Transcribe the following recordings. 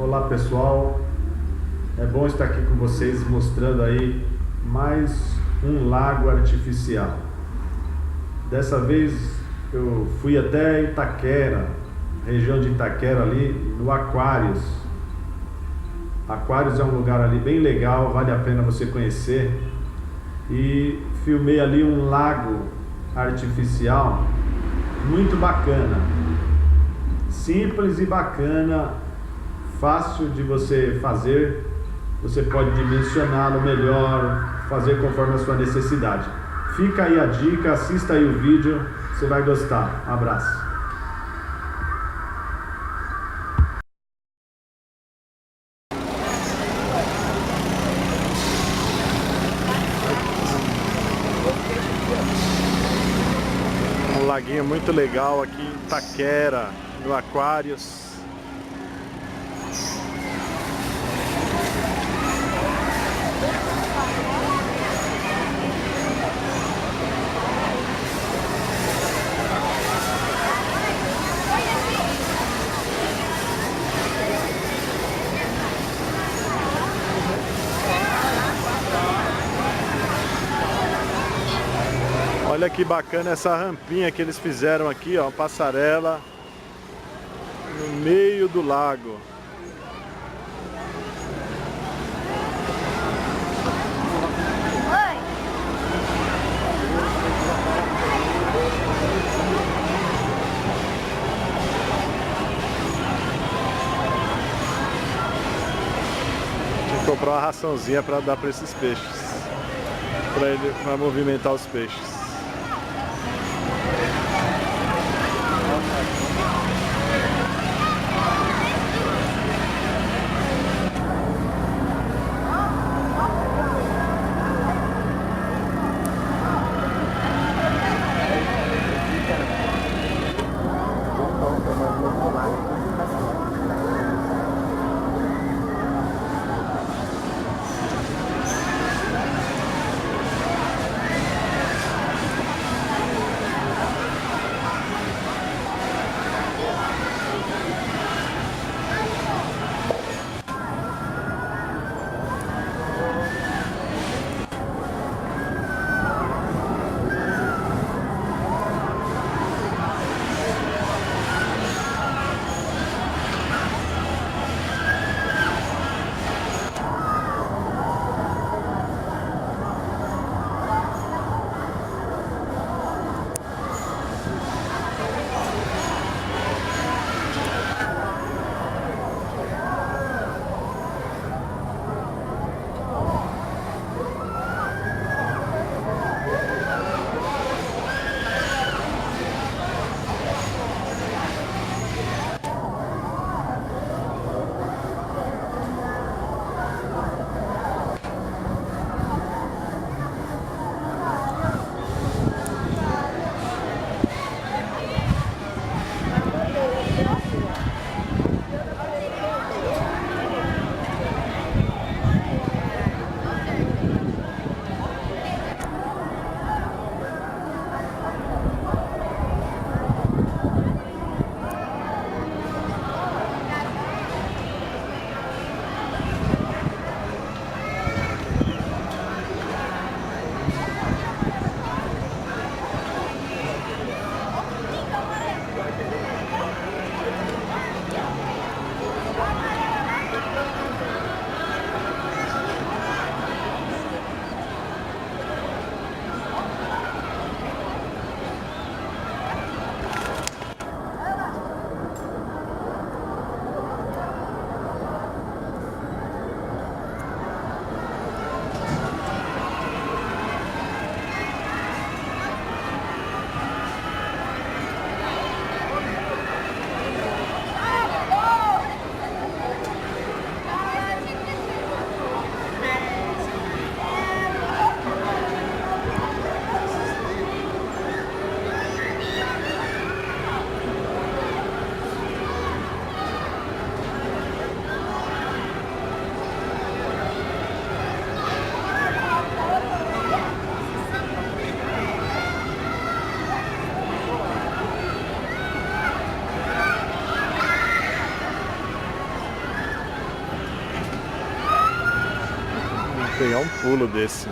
Olá pessoal, é bom estar aqui com vocês mostrando aí mais um lago artificial. Dessa vez eu fui até Itaquera, região de Itaquera ali, no Aquários. Aquários é um lugar ali bem legal, vale a pena você conhecer. E filmei ali um lago artificial muito bacana, simples e bacana, fácil de você fazer. Você pode dimensioná-lo melhor, fazer conforme a sua necessidade. Fica aí a dica, assista aí o vídeo, você vai gostar. Um abraço. Um laguinho muito legal aqui em Itaquera, no Aquários. Olha que bacana essa rampinha que eles fizeram aqui, ó, passarela no meio do lago. Vou comprar uma raçãozinha para dar para esses peixes, para movimentar os peixes. pegar um pulo desse.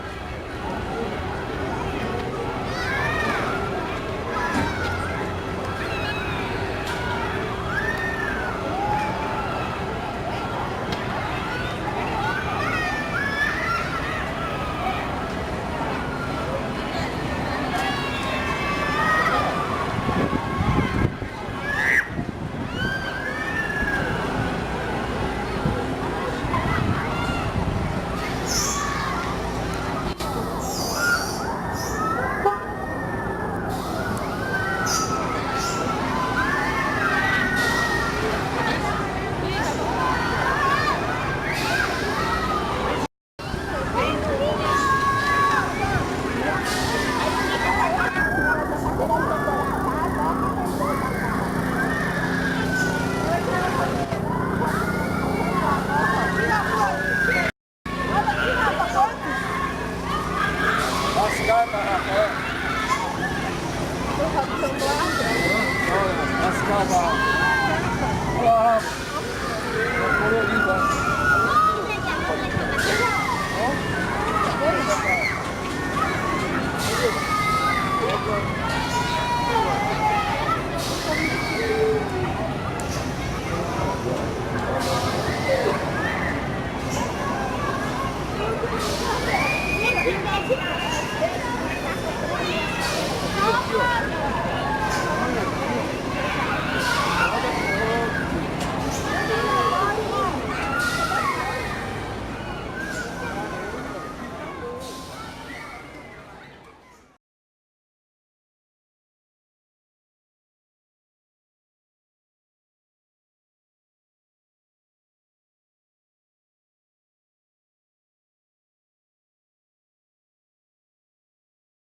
Mascava.